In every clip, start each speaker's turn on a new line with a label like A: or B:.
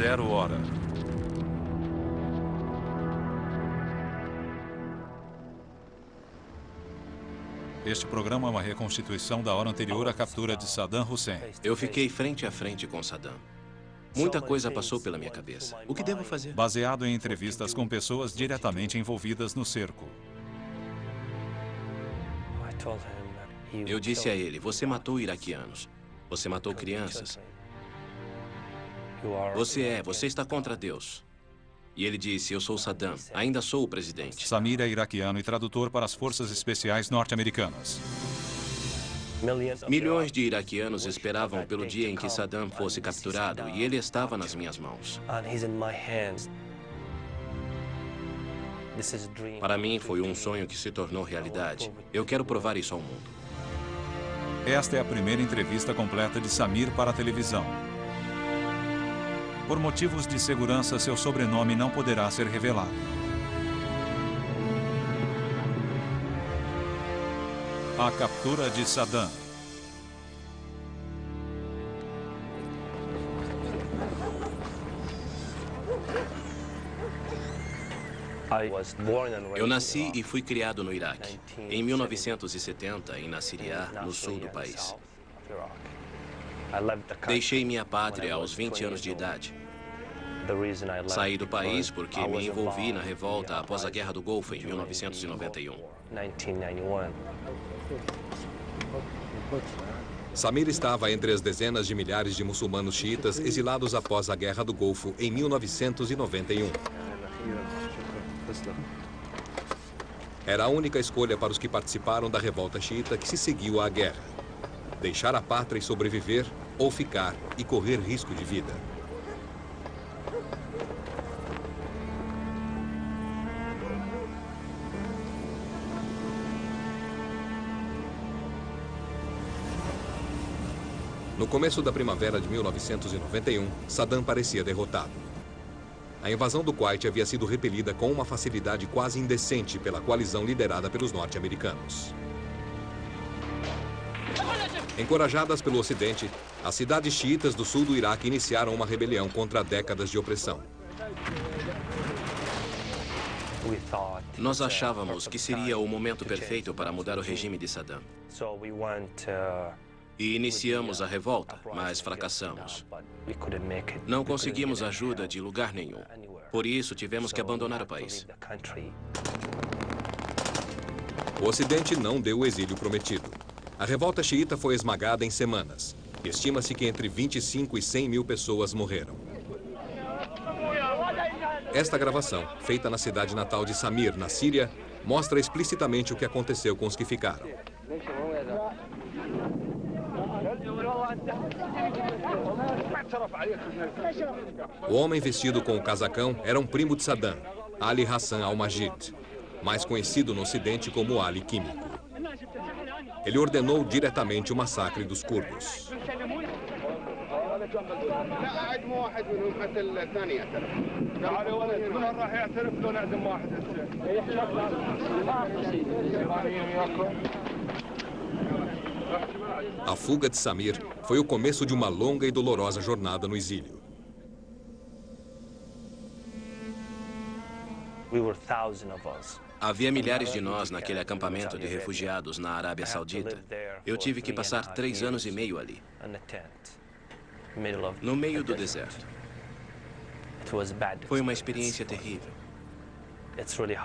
A: 0 hora. Este programa é uma reconstituição da hora anterior à captura de Saddam Hussein.
B: Eu fiquei frente a frente com Saddam. Muita coisa passou pela minha cabeça. O que devo fazer?
A: Baseado em entrevistas com pessoas diretamente envolvidas no cerco.
B: Eu disse a ele, você matou iraquianos. Você matou crianças. Você está contra Deus. E ele disse, eu sou Saddam, ainda sou o presidente.
A: Samir é iraquiano e tradutor para as forças especiais norte-americanas.
B: Milhões de iraquianos esperavam pelo dia em que Saddam fosse capturado e ele estava nas minhas mãos. Para mim, foi um sonho que se tornou realidade. Eu quero provar isso ao mundo.
A: Esta é a primeira entrevista completa de Samir para a televisão. Por motivos de segurança, seu sobrenome não poderá ser revelado. A captura de Saddam.
B: Eu nasci e fui criado no Iraque. Em 1970, em Nasiriyah, no sul do país. Deixei minha pátria aos 20 anos de idade. Saí do país porque me envolvi na revolta após a Guerra do Golfo em 1991.
C: Samir estava entre as dezenas de milhares de muçulmanos xiitas exilados após a Guerra do Golfo em 1991. Era a única escolha para os que participaram da revolta xiita que se seguiu à guerra. Deixar a pátria e sobreviver, ou ficar e correr risco de vida. No começo da primavera de 1991, Saddam parecia derrotado. A invasão do Kuwait havia sido repelida com uma facilidade quase indecente pela coalizão liderada pelos norte-americanos. Encorajadas pelo Ocidente, as cidades xiitas do sul do Iraque iniciaram uma rebelião contra décadas de opressão.
B: Nós achávamos que seria o momento perfeito para mudar o regime de Saddam. E iniciamos a revolta, mas fracassamos. Não conseguimos ajuda de lugar nenhum. Por isso, tivemos que abandonar o país.
C: O Ocidente não deu o exílio prometido. A revolta xiita foi esmagada em semanas. Estima-se que entre 25 e 100 mil pessoas morreram. Esta gravação, feita na cidade natal de Samir, na Síria, mostra explicitamente o que aconteceu com os que ficaram. O homem vestido com o casacão era um primo de Saddam, Ali Hassan al-Majid, mais conhecido no Ocidente como Ali Químico. Ele ordenou diretamente o massacre dos curdos. A fuga de Samir foi o começo de uma longa e dolorosa jornada no exílio.
B: Havia milhares de nós naquele acampamento de refugiados na Arábia Saudita. Eu tive que passar 3 anos e meio ali, no meio do deserto. Foi uma experiência terrível.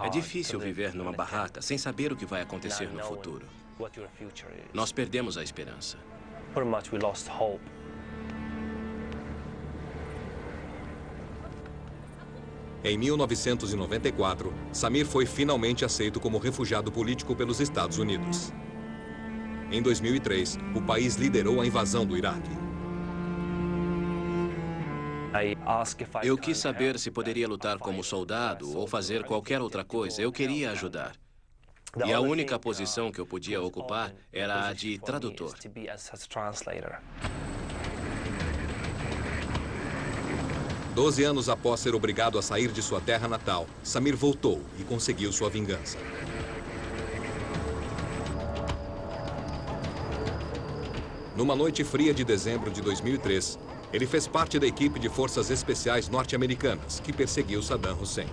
B: É difícil viver numa barraca sem saber o que vai acontecer no futuro. Nós perdemos a esperança.
C: Em 1994, Samir foi finalmente aceito como refugiado político pelos Estados Unidos. Em 2003, o país liderou a invasão do Iraque.
B: Eu quis saber se poderia lutar como soldado ou fazer qualquer outra coisa. Eu queria ajudar. E a única posição que eu podia ocupar era a de tradutor.
C: 12 anos após ser obrigado a sair de sua terra natal, Samir voltou e conseguiu sua vingança. Numa noite fria de dezembro de 2003, Ele fez parte da equipe de forças especiais norte-americanas que perseguiu Saddam Hussein.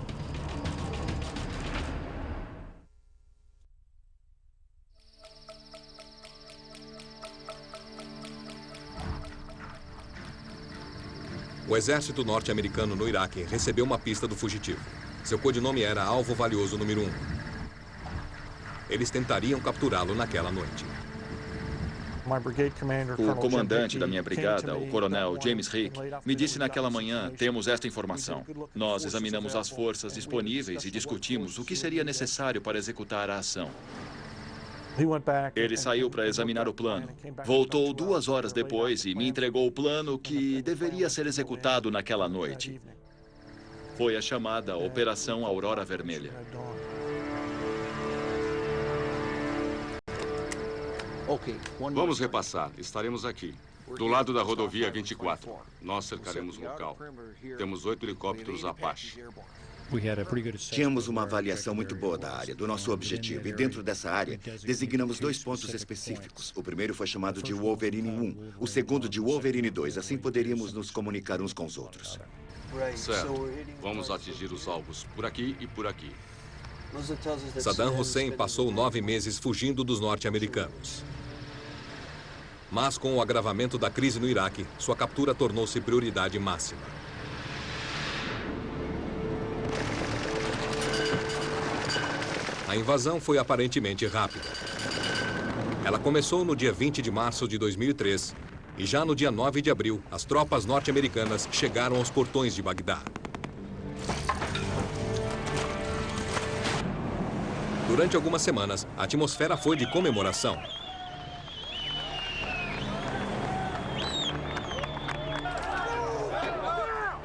C: O exército norte-americano no Iraque recebeu uma pista do fugitivo. Seu codinome era Alvo Valioso número 1. Eles tentariam capturá-lo naquela noite.
D: O comandante da minha brigada, o coronel James Rick, me disse naquela manhã: temos esta informação. Nós examinamos as forças disponíveis e discutimos o que seria necessário para executar a ação. Ele saiu para examinar o plano. Voltou 2 horas depois e me entregou o plano que deveria ser executado naquela noite. Foi a chamada Operação Aurora Vermelha.
E: Vamos repassar. Estaremos aqui, do lado da rodovia 24. Nós cercaremos o local. Temos 8 helicópteros Apache.
F: Tínhamos uma avaliação muito boa da área, do nosso objetivo. E dentro dessa área, designamos 2 pontos específicos. O primeiro foi chamado de Wolverine 1, o segundo de Wolverine 2. Assim poderíamos nos comunicar uns com os outros.
E: Certo. Vamos atingir os alvos por aqui e por aqui.
C: Saddam Hussein passou 9 meses fugindo dos norte-americanos. Mas com o agravamento da crise no Iraque, sua captura tornou-se prioridade máxima. A invasão foi aparentemente rápida. Ela começou no dia 20 de março de 2003 e já no dia 9 de abril, as tropas norte-americanas chegaram aos portões de Bagdá. Durante algumas semanas, a atmosfera foi de comemoração.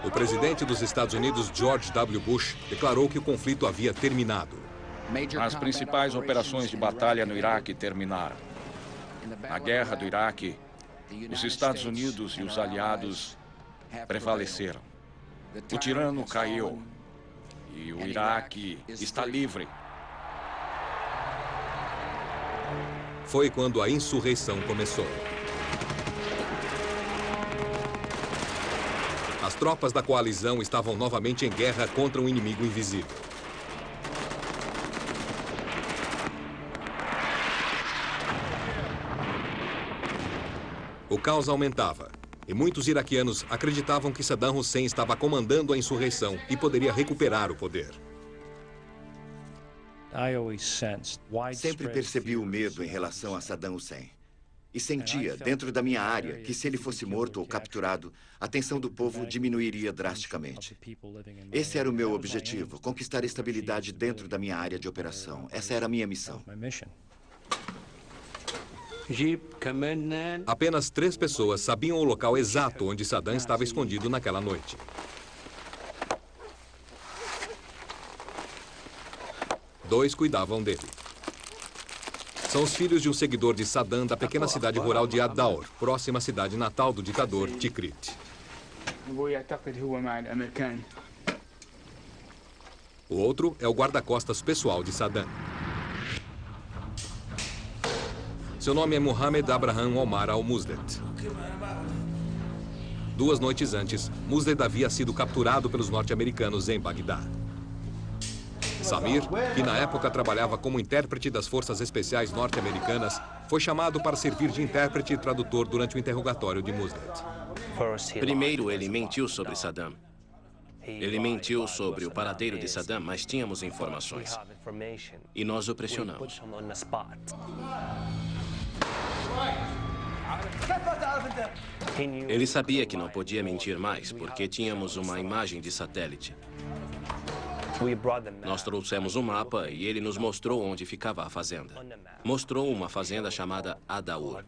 C: O presidente dos Estados Unidos, George W. Bush, declarou que o conflito havia terminado.
G: As principais operações de batalha no Iraque terminaram. Na guerra do Iraque, os Estados Unidos e os aliados prevaleceram. O tirano caiu e o Iraque está livre.
C: Foi quando a insurreição começou. As tropas da coalizão estavam novamente em guerra contra um inimigo invisível. O caos aumentava, e muitos iraquianos acreditavam que Saddam Hussein estava comandando a insurreição e poderia recuperar o poder.
F: Sempre percebi o medo em relação a Saddam Hussein. E sentia, dentro da minha área, que se ele fosse morto ou capturado, a tensão do povo diminuiria drasticamente. Esse era o meu objetivo, conquistar estabilidade dentro da minha área de operação. Essa era a minha missão.
C: Apenas 3 pessoas sabiam o local exato onde Saddam estava escondido naquela noite. Dois cuidavam dele. São os filhos de um seguidor de Saddam da pequena cidade rural de Ad-Daur, próxima à cidade natal do ditador, Tikrit. O outro é o guarda-costas pessoal de Saddam. Seu nome é Mohammed Abraham Omar al-Musdet. 2 noites antes, Musdet havia sido capturado pelos norte-americanos em Bagdá. Samir, que na época trabalhava como intérprete das forças especiais norte-americanas, foi chamado para servir de intérprete e tradutor durante o interrogatório de Musdet.
B: Primeiro, ele mentiu sobre Saddam. Ele mentiu sobre o paradeiro de Saddam, mas tínhamos informações. E nós o pressionamos. Ele sabia que não podia mentir mais, porque tínhamos uma imagem de satélite. Nós trouxemos um mapa e ele nos mostrou onde ficava a fazenda. Mostrou uma fazenda chamada Ad-Daur.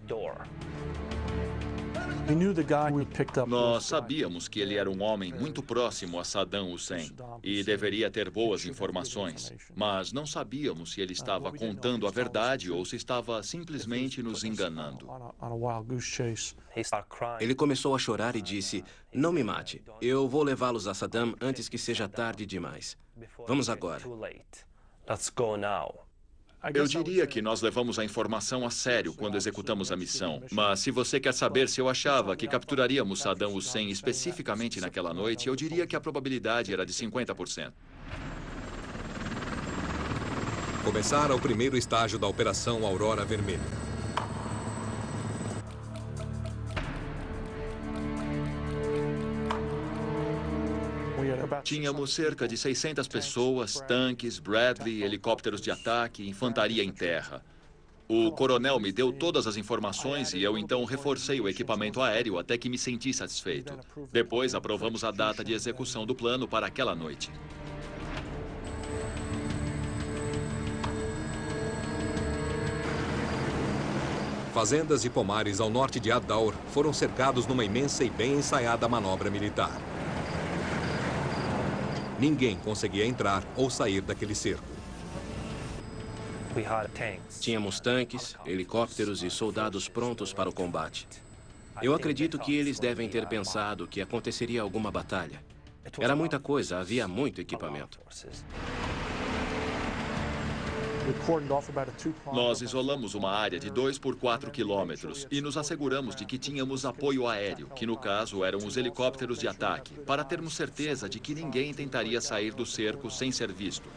D: Nós sabíamos que ele era um homem muito próximo a Saddam Hussein e deveria ter boas informações, mas não sabíamos se ele estava contando a verdade ou se estava simplesmente nos enganando.
B: Ele começou a chorar e disse: "Não me mate. Eu vou levá-los a Saddam antes que seja tarde demais. Vamos agora."
D: Eu diria que nós levamos a informação a sério quando executamos a missão. Mas se você quer saber se eu achava que capturaríamos Saddam Hussein especificamente naquela noite, eu diria que a probabilidade era de 50%.
C: Começara o primeiro estágio da Operação Aurora Vermelha.
D: Tínhamos cerca de 600 pessoas, tanques, Bradley, helicópteros de ataque, infantaria em terra. O coronel me deu todas as informações e eu então reforcei o equipamento aéreo até que me senti satisfeito. Depois aprovamos a data de execução do plano para aquela noite.
C: Fazendas e pomares ao norte de Ad-Daur foram cercados numa imensa e bem ensaiada manobra militar. Ninguém conseguia entrar ou sair daquele cerco.
B: Tínhamos tanques, helicópteros e soldados prontos para o combate. Eu acredito que eles devem ter pensado que aconteceria alguma batalha. Era muita coisa, havia muito equipamento.
D: Nós isolamos uma área de 2 por 4 quilômetros e nos asseguramos de que tínhamos apoio aéreo, que no caso eram os helicópteros de ataque, para termos certeza de que ninguém tentaria sair do cerco sem ser visto.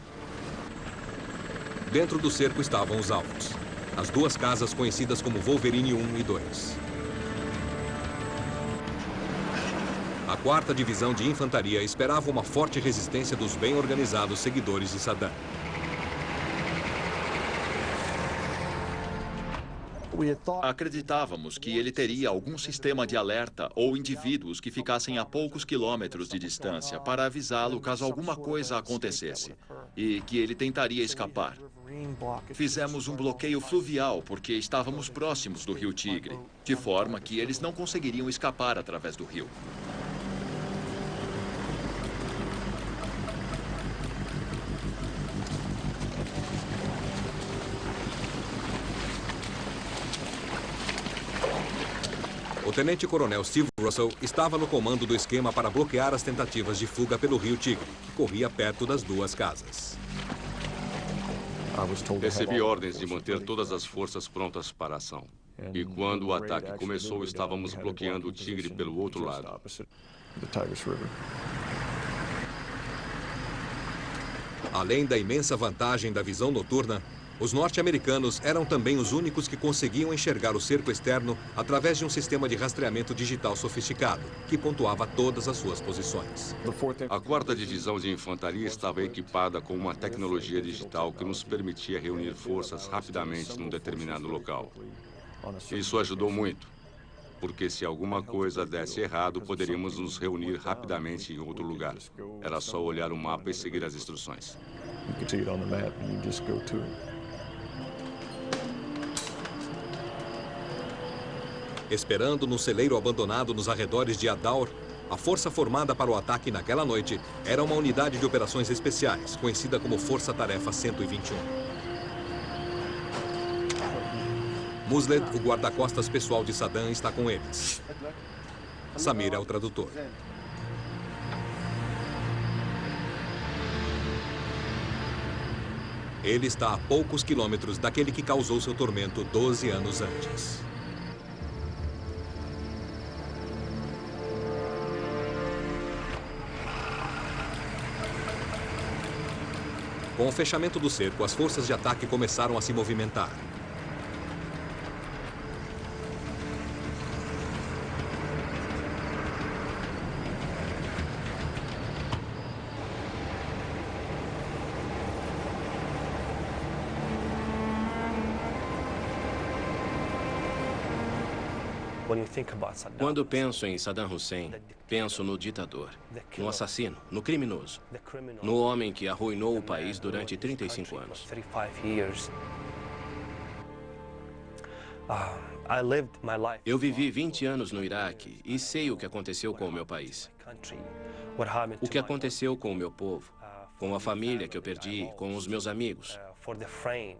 C: Dentro do cerco estavam os alvos. As duas casas conhecidas como Wolverine 1 e 2. A 4ª Divisão de Infantaria esperava uma forte resistência dos bem organizados seguidores de Saddam.
D: Acreditávamos que ele teria algum sistema de alerta ou indivíduos que ficassem a poucos quilômetros de distância para avisá-lo caso alguma coisa acontecesse e que ele tentaria escapar. Fizemos um bloqueio fluvial porque estávamos próximos do rio Tigre, de forma que eles não conseguiriam escapar através do rio.
C: O tenente-coronel Steve Russell estava no comando do esquema para bloquear as tentativas de fuga pelo rio Tigre, que corria perto das duas casas.
E: Recebi ordens de manter todas as forças prontas para a ação. E quando o ataque começou, estávamos bloqueando o Tigre pelo outro lado.
C: Além da imensa vantagem da visão noturna, os norte-americanos eram também os únicos que conseguiam enxergar o cerco externo através de um sistema de rastreamento digital sofisticado, que pontuava todas as suas posições.
E: A 4ª Divisão de Infantaria estava equipada com uma tecnologia digital que nos permitia reunir forças rapidamente num determinado local. Isso ajudou muito, porque se alguma coisa desse errado, poderíamos nos reunir rapidamente em outro lugar. Era só olhar o mapa e seguir as instruções.
C: Esperando num celeiro abandonado nos arredores de Ad-Daur, a força formada para o ataque naquela noite era uma unidade de operações especiais, conhecida como Força Tarefa 121. Musled, o guarda-costas pessoal de Saddam, está com eles. Samir é o tradutor. Ele está a poucos quilômetros daquele que causou seu tormento 12 anos antes. Com o fechamento do cerco, as forças de ataque começaram a se movimentar.
B: Quando penso em Saddam Hussein, penso no ditador, no assassino, no criminoso, no homem que arruinou o país durante 35 anos. Eu vivi 20 anos no Iraque e sei o que aconteceu com o meu país. O que aconteceu com o meu povo, com a família que eu perdi, com os meus amigos,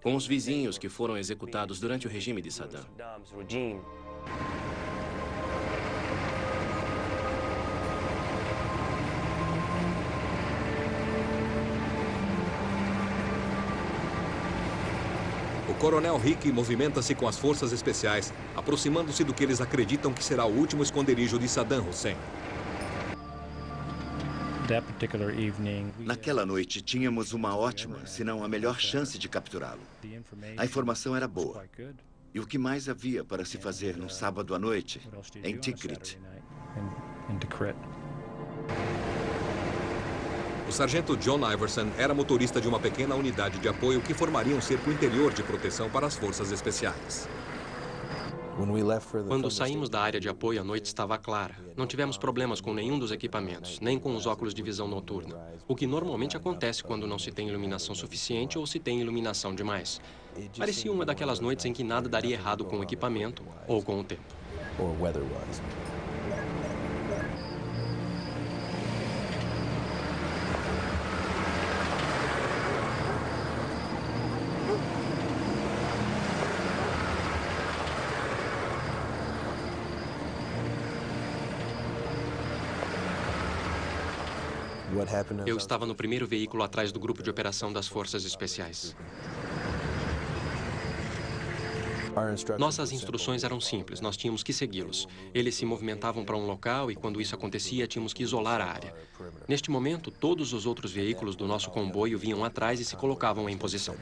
B: com os vizinhos que foram executados durante o regime de Saddam.
C: O Coronel Rick movimenta-se com as forças especiais, aproximando-se do que eles acreditam que será o último esconderijo de Saddam Hussein.
F: Naquela noite, tínhamos uma ótima, se não a melhor chance de capturá-lo. A informação era boa. E o que mais havia para se fazer num sábado à noite, em Tikrit?
C: O sargento John Iverson era motorista de uma pequena unidade de apoio que formaria um cerco interior de proteção para as forças especiais.
H: Quando saímos da área de apoio, a noite estava clara. Não tivemos problemas com nenhum dos equipamentos, nem com os óculos de visão noturna. O que normalmente acontece quando não se tem iluminação suficiente ou se tem iluminação demais. Parecia uma daquelas noites em que nada daria errado com o equipamento ou com o tempo. Eu estava no primeiro veículo atrás do grupo de operação das Forças Especiais. Nossas instruções eram simples, nós tínhamos que segui-los. Eles se movimentavam para um local e, quando isso acontecia, tínhamos que isolar a área. Neste momento, todos os outros veículos do nosso comboio vinham atrás e se colocavam em posição.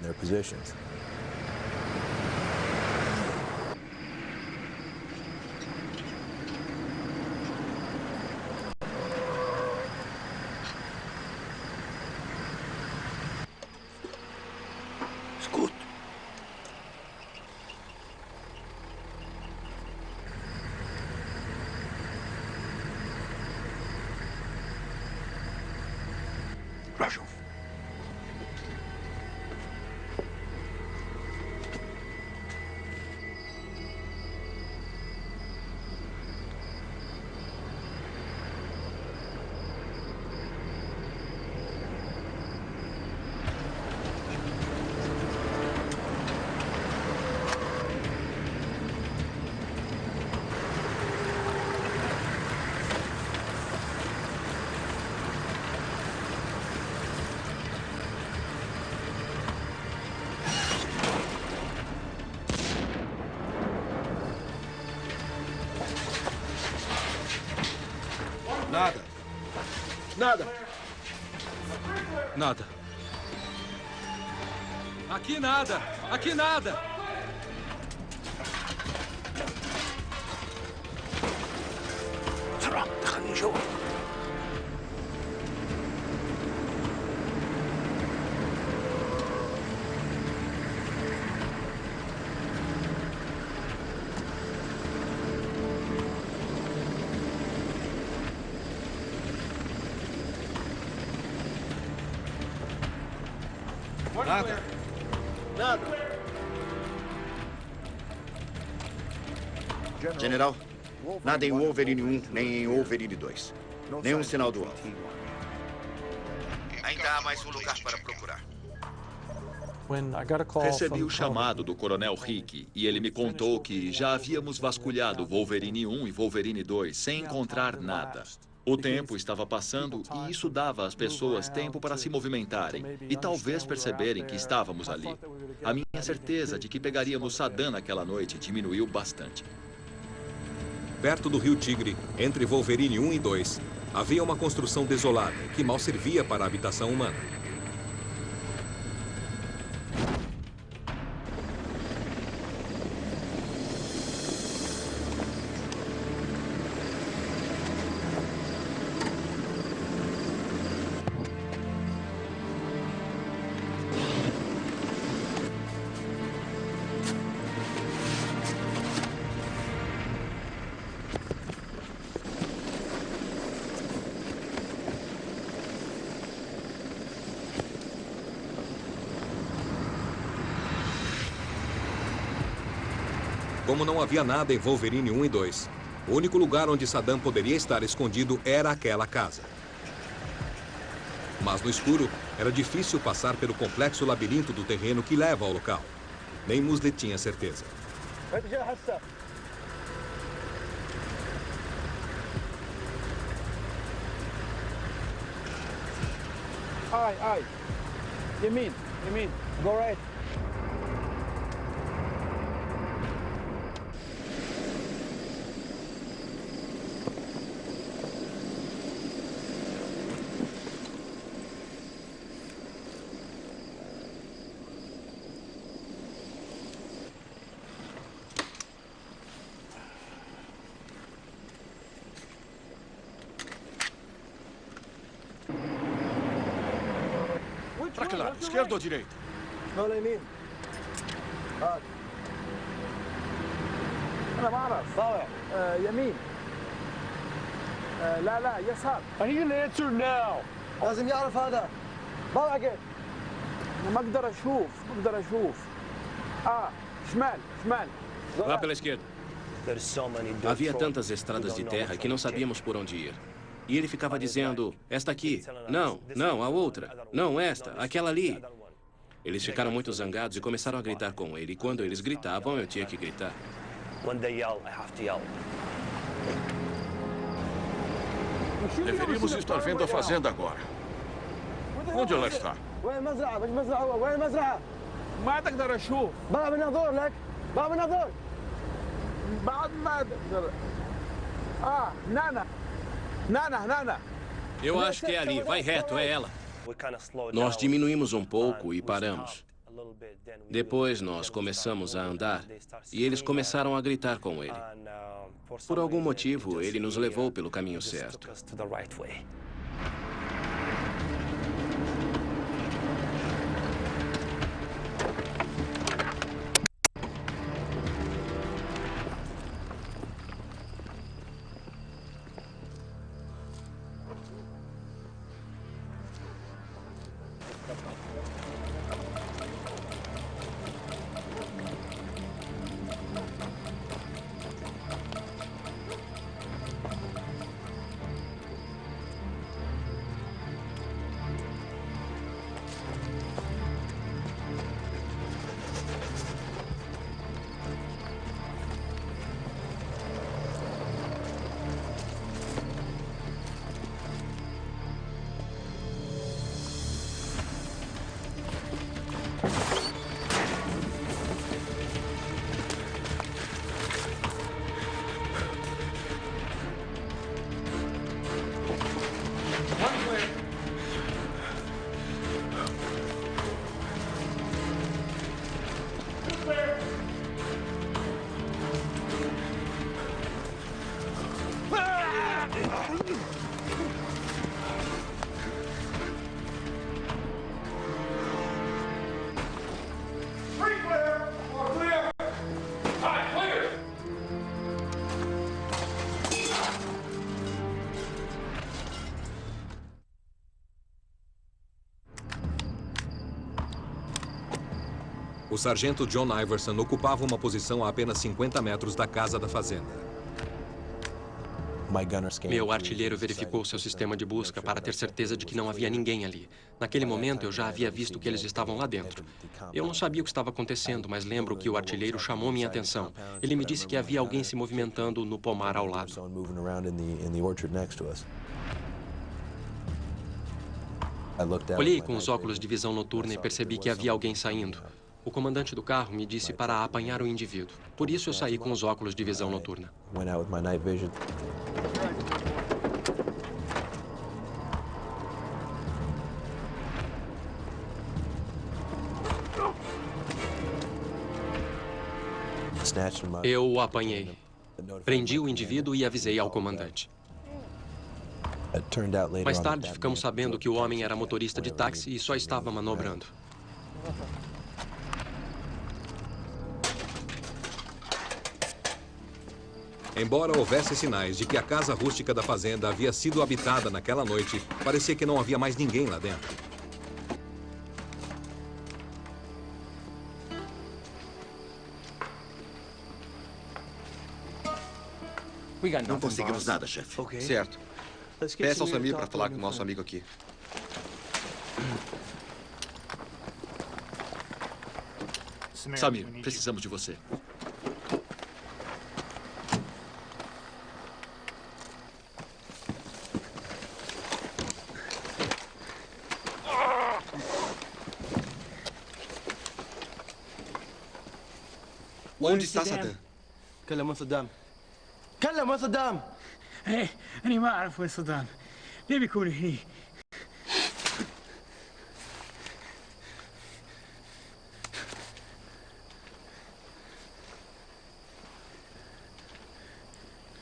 A: Nada. Aqui nada! Aqui nada!
F: General, nada em Wolverine 1, nem em Wolverine 2. Nenhum sinal do alvo. Ainda há mais um lugar para procurar.
D: Recebi o chamado do Coronel Rick e ele me contou que já havíamos vasculhado Wolverine 1 e Wolverine 2 sem encontrar nada. O tempo estava passando e isso dava às pessoas tempo para se movimentarem e talvez perceberem que estávamos ali. A minha certeza de que pegaríamos Saddam naquela noite diminuiu bastante.
C: Perto do rio Tigre, entre Wolverine 1 e 2, havia uma construção desolada que mal servia para a habitação humana. Como não havia nada em Wolverine 1 e 2, o único lugar onde Saddam poderia estar escondido era aquela casa. Mas no escuro, era difícil passar pelo complexo labirinto do terreno que leva ao local. Nem Mosley tinha certeza.
I: Ai. Yamin. Go right.
G: Esquerda ou direita?
I: شمال يمين هات انا بعرف طالع يمين لا يسار I need an answer now لازم يعرف هذا بعرف انا ما اقدر اشوف شمال
B: Vá pela esquerda. Havia tantas estradas de terra que não sabíamos por onde ir. E ele ficava dizendo, esta aqui, não, a outra, não, esta, aquela ali. Eles ficaram muito zangados e começaram a gritar com ele. E quando eles gritavam, eu tinha que gritar.
G: Deveríamos estar vendo a fazenda agora. Onde ela está?
I: وين المزرعة؟ مش مزرعة هو، وين المزرعة؟ ما تقدر اشوف باب النظور لك باب النظور بعد ما اقدر نانا
B: Eu acho que é ali, vai reto, é ela. Nós diminuímos um pouco e paramos. Depois nós começamos a andar e eles começaram a gritar com ele. Por algum motivo, ele nos levou pelo caminho certo.
C: O sargento John Iverson ocupava uma posição a apenas 50 metros da casa da fazenda.
H: Meu artilheiro verificou seu sistema de busca para ter certeza de que não havia ninguém ali. Naquele momento, eu já havia visto que eles estavam lá dentro. Eu não sabia o que estava acontecendo, mas lembro que o artilheiro chamou minha atenção. Ele me disse que havia alguém se movimentando no pomar ao lado. Olhei com os óculos de visão noturna e percebi que havia alguém saindo. O comandante do carro me disse para apanhar o indivíduo. Por isso eu saí com os óculos de visão noturna. Eu o apanhei. Prendi o indivíduo e avisei ao comandante. Mais tarde, ficamos sabendo que o homem era motorista de táxi e só estava manobrando.
C: Embora houvesse sinais de que a casa rústica da fazenda havia sido habitada naquela noite, parecia que não havia mais ninguém lá dentro.
F: Não conseguimos nada, chefe.
J: Certo. Peça ao Samir para falar com o nosso amigo aqui.
D: Samir, precisamos de você.
J: Onde está Saddam?
I: كلم صدام كلم صدام
K: ايه انا ما اعرف وين صدام ليه بيكون هني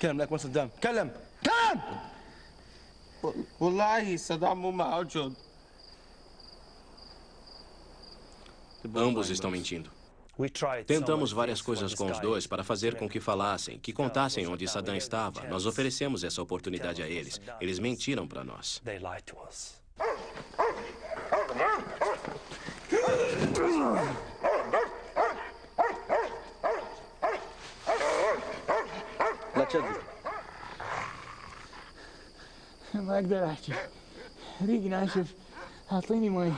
I: كلم لك وين صدام كلم
K: والله صدام مو موجود
B: Ambos estão mentindo. Tentamos várias coisas com os dois para fazer com que falassem, que contassem onde Saddam estava. Nós oferecemos essa oportunidade a eles. Eles mentiram para nós.
K: ما اقدر احكي ريق ناشف اعطيني مي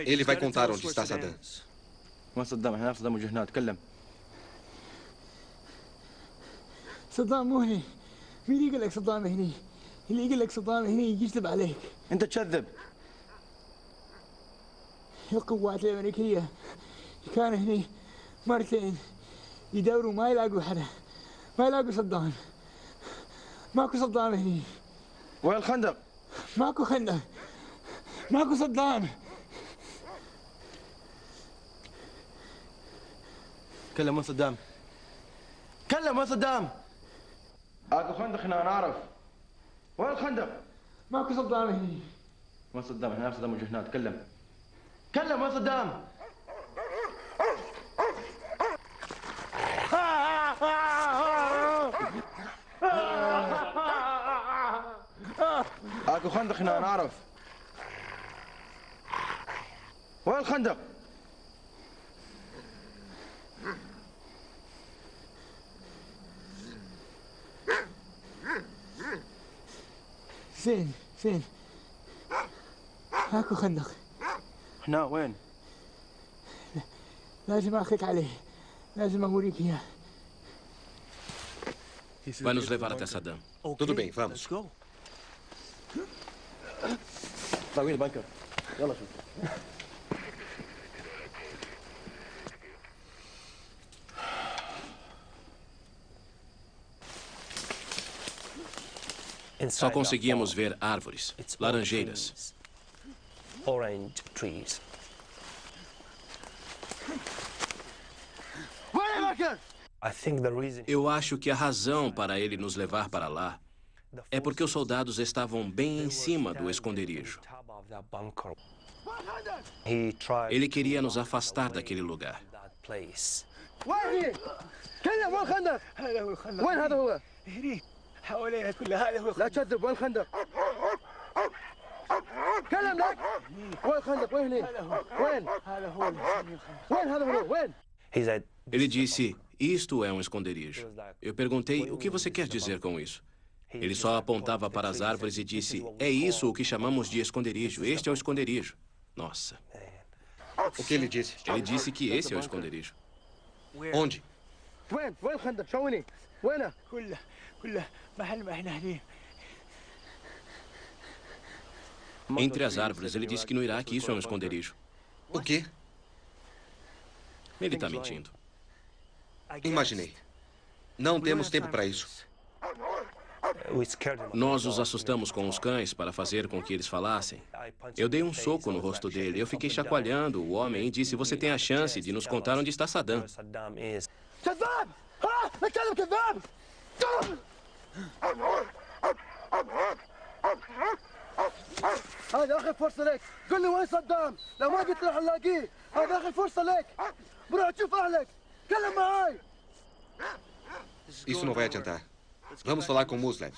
J: Ele vai contar onde está Saddam.
I: وين صدام؟ احنا نعرف صدام وجه هنا. تكلم.
K: صدام مو هني. مين يقول لك صدام هني؟ اللي يقول لك صدام هني يجي يكذب عليك.
I: انت تكذب.
K: القوات الامريكيه كان هني مرتين يدوروا ما يلاقوا حدا. ما يلاقوا صدام. ماكو صدام هني.
I: وين الخندق؟
K: ماكو خندق. ماكو صدام.
I: كلم وين صدام؟ كلم وين صدام؟ اكو خندق هنا انا اعرف. وين الخندق؟
K: ماكو صدام هني.
I: وين صدام؟ احنا نعرف صدام وجه هنا. تكلم. كلم وين صدام؟ اكو خندق هنا انا اعرف. وين الخندق؟
K: فين؟ اكو خندق.
I: هنا وين؟
K: لازم اخذك عليه. لازم اوريك اياه.
B: Vai nos levar até Saddam.
J: Tudo bem, vamos.
I: طاويل البنكر. يلا شوف.
B: Só conseguíamos ver árvores, laranjeiras.
L: Orange trees.
B: Eu acho que a razão para ele nos levar para lá é porque os soldados estavam bem em cima do esconderijo. Ele queria nos afastar daquele lugar.
K: حوالينا كلها هذا هو
I: لا تكذب. وين الخندق؟ كلم لك. وين الخندق؟ وين هني؟ وين؟
K: هذا هو
I: وين هذا هو؟ وين؟
B: Ele disse, isto é um esconderijo. Eu perguntei, o que você quer dizer com isso? Ele só apontava para as árvores e disse, é isso o que chamamos de esconderijo. Este é o esconderijo. Nossa.
J: O que ele disse?
B: Ele disse que esse é o esconderijo.
J: Onde?
I: وين؟ وين الخندق؟ شاوني. وينه؟
K: كله محل ما احنا هني.
B: Entre as árvores, ele disse que no Iraque isso é um esconderijo.
J: O quê?
B: Ele está mentindo.
J: Imaginei. Não temos tempo para isso.
B: Nós os assustamos com os cães para fazer com que eles falassem. Eu dei um soco no rosto dele. Eu fiquei chacoalhando o homem e disse, você tem a chance de nos contar onde está Saddam.
I: كذاب! ها! نتكلم كذاب! هذه آخر فرصة لك. قل لي وين صدام؟ لو ما قلت راح نلاقيه. هذه آخر فرصة لك. بروح تشوف أهلك. تكلم معاي.
J: Isso não vai adiantar. Vamos falar com Muslev.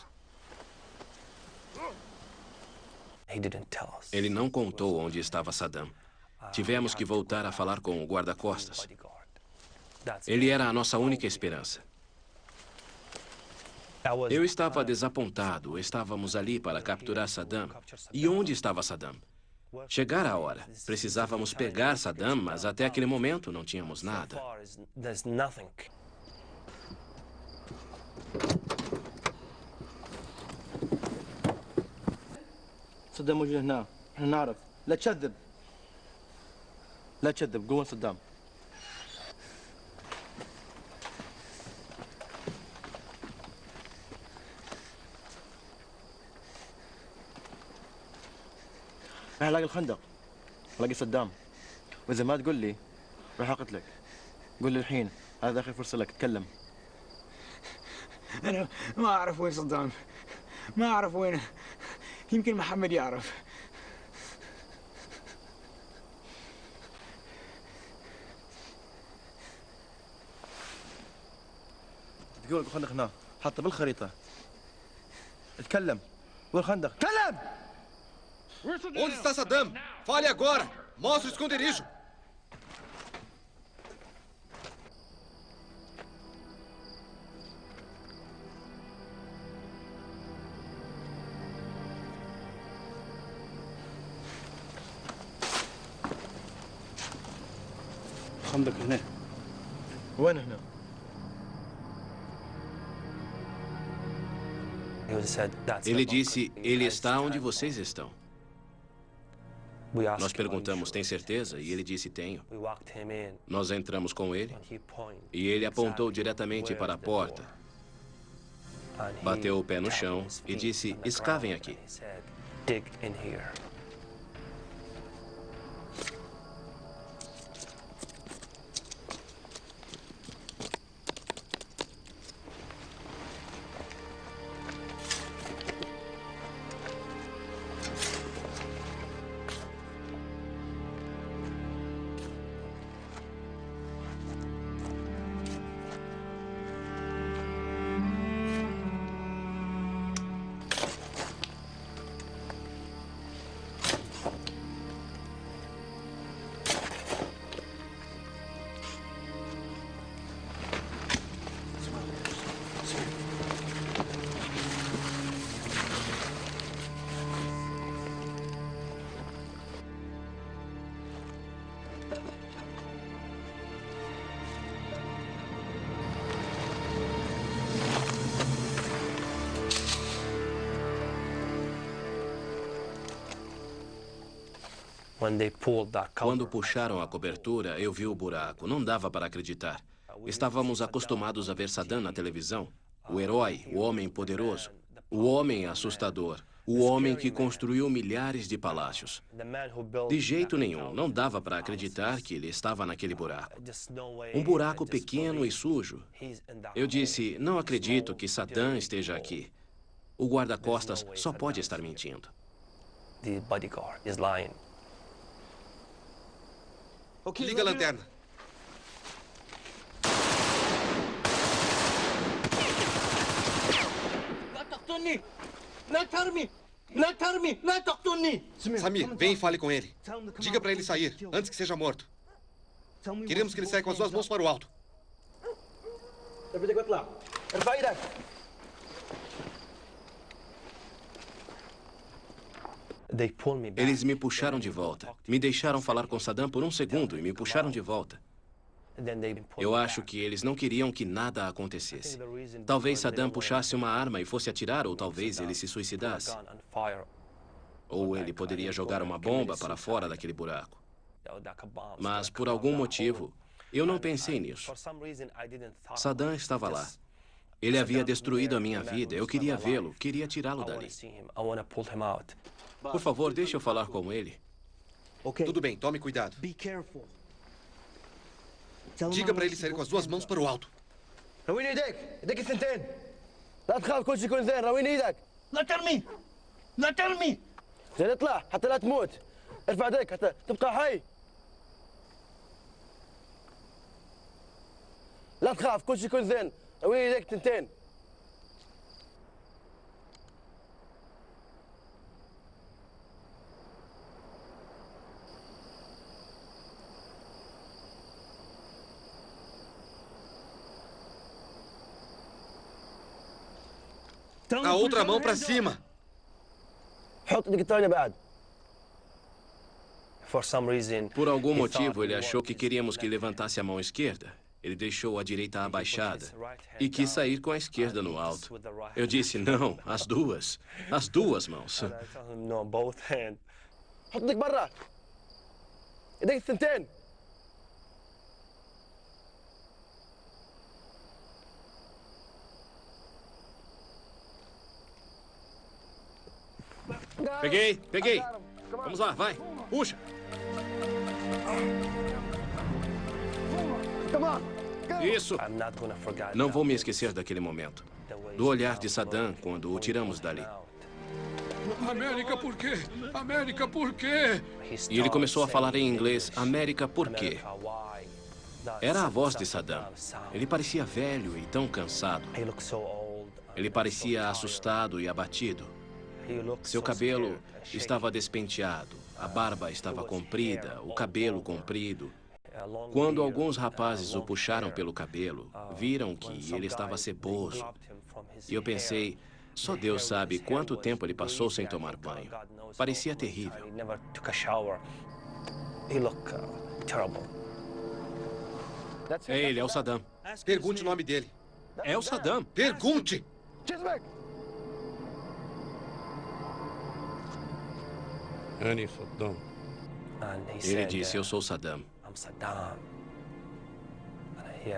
B: Ele não contou onde estava Saddam. Tivemos que voltar a falar com o guarda-costas. Ele era a nossa única esperança. Eu estava desapontado. Estávamos ali para capturar Saddam. E onde estava Saddam? Chegara a hora. Precisávamos pegar Saddam, mas até aquele momento não tínhamos nada.
I: صدام موجود هنا. احنا نعرف. لا تكذب. لا تكذب. قوة صدام. راح الاقي الخندق. الاقي صدام. واذا ما تقول لي راح اقتلك. قول لي الحين هذا آخر فرصة لك تكلم.
K: أنا ما أعرف وين صدام، ما أعرف وينه، يمكن محمد يعرف.
I: تقول الخندق هنا حاطه بالخريطة. اتكلم. قول خندق. تكلم!
J: Onde está Saddam? Fale agora! Mostre o esconderijo!
I: خندق هنا. وين هنا؟
B: Ele disse, ele está onde vocês estão. Nós perguntamos, tem certeza? E ele disse, tenho. Nós entramos com ele e ele apontou diretamente para a porta. Bateu o pé no chão e disse, escavem aqui. Quando puxaram a cobertura, eu vi o buraco. Não dava para acreditar. Estávamos acostumados a ver Saddam na televisão. O herói, o homem poderoso, o homem assustador, o homem que construiu milhares de palácios. De jeito nenhum, não dava para acreditar que ele estava naquele buraco. Um buraco pequeno e sujo. Eu disse, não acredito que Saddam esteja aqui. O guarda-costas só pode estar mentindo.
J: Liga a lanterna. Samir, vem e fale com ele. Diga para ele sair, antes que seja morto. Queremos que ele saia com as duas mãos para o alto.
B: Eles me puxaram de volta. Me deixaram falar com Saddam por um segundo e me puxaram de volta. Eu acho que eles não queriam que nada acontecesse. Talvez Saddam puxasse uma arma e fosse atirar, ou talvez ele se suicidasse. Ou ele poderia jogar uma bomba para fora daquele buraco. Mas, por algum motivo, eu não pensei nisso. Saddam estava lá. Ele havia destruído a minha vida. Eu queria vê-lo, queria tirá-lo dali. Por favor, deixe eu falar com ele.
J: Tudo bem, tome cuidado. Diga para ele sair com as duas mãos para o alto.
I: رويني ايديك، ايديك الثنتين. لا تخاف، كل شيء يكون زين، رويني ايدك. لا ترمي، لا ترمي. زين اطلع حتى لا تموت. ارفع ايديك حتى تبقى حي. لا تخاف، كل شيء يكون زين، رويني ايديك الثنتين.
J: A outra mão para cima.
B: Por algum motivo, ele achou que queríamos que levantasse a mão esquerda. Ele deixou a direita abaixada e quis sair com a esquerda no alto. Eu disse, não, as duas mãos.
J: Peguei. Vamos lá, vai. Puxa.
B: Isso! Não vou me esquecer daquele momento. Do olhar de Saddam quando o tiramos dali.
E: América, por quê? América, por quê?
B: E ele começou a falar em inglês, América, por quê? Era a voz de Saddam. Ele parecia velho e tão cansado. Ele parecia assustado e abatido. Seu cabelo estava despenteado, a barba estava comprida, o cabelo comprido. Quando alguns rapazes o puxaram pelo cabelo, viram que ele estava ceboso. E eu pensei, só Deus sabe quanto tempo ele passou sem tomar banho. Parecia terrível. É ele, é o Saddam.
J: Pergunte o nome dele.
B: É o Saddam.
J: Pergunte!
B: Ele disse, eu sou Saddam.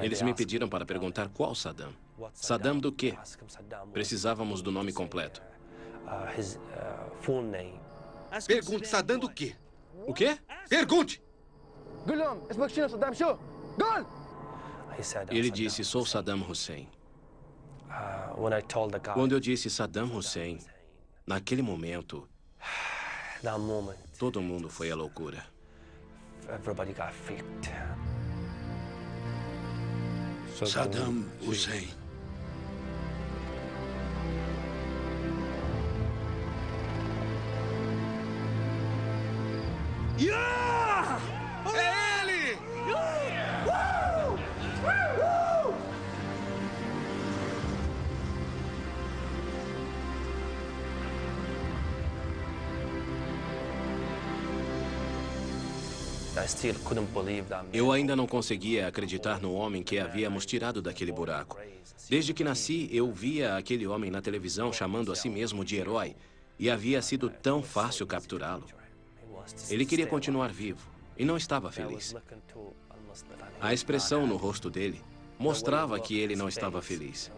B: Eles me pediram para perguntar qual Saddam. Saddam do quê? Precisávamos do nome completo.
J: Pergunte Saddam do quê?
B: O quê?
J: Pergunte!
B: Ele disse, sou Saddam Hussein. Quando eu disse Saddam Hussein, naquele momento, todo mundo foi à loucura.
E: Saddam Hussein.
J: É ele!
B: Eu ainda não conseguia acreditar no homem que havíamos tirado daquele buraco. Desde que nasci, eu via aquele homem na televisão chamando a si mesmo de herói, e havia sido tão fácil capturá-lo. Ele queria continuar vivo e não estava feliz. A expressão no rosto dele mostrava que ele não estava feliz.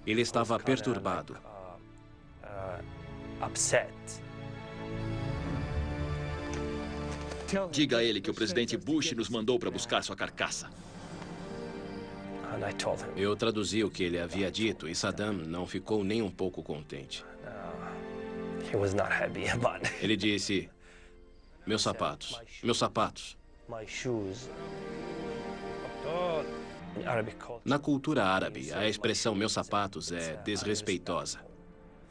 B: Ele estava perturbado.
D: Diga a ele que o presidente Bush nos mandou para buscar sua carcaça.
B: Eu traduzi o que ele havia dito e Saddam não ficou nem um pouco contente. Ele disse, meus sapatos, meus sapatos. Na cultura árabe, a expressão meus sapatos é desrespeitosa.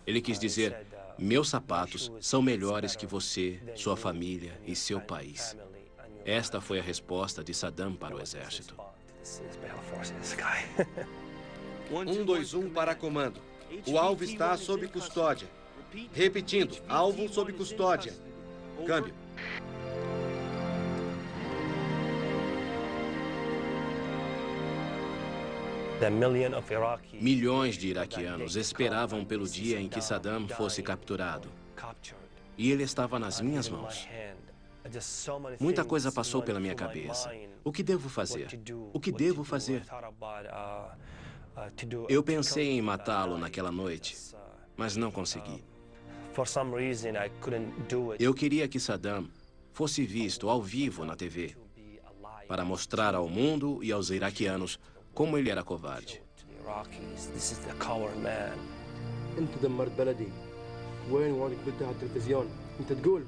B: Ele quis dizer, meus sapatos são melhores que você, sua família e seu país. Esta foi a resposta de Saddam para o exército.
J: 121 para comando. O alvo está sob custódia. Repetindo, alvo sob custódia. Câmbio.
B: Milhões de iraquianos esperavam pelo dia em que Saddam fosse capturado. E ele estava nas minhas mãos. Muita coisa passou pela minha cabeça. O que devo fazer? O que devo fazer? Eu pensei em matá-lo naquela noite, mas não consegui. Eu queria que Saddam fosse visto ao vivo na TV, para mostrar ao mundo e aos iraquianos como ele era covarde.
I: انت دمرت بلدي. وين وعدك قلتها على التلفزيون؟ انت تقول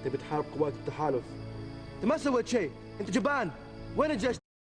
I: تبي تحارب قوات التحالف. انت ما سويت شيء، انت جبان. وين الجيش؟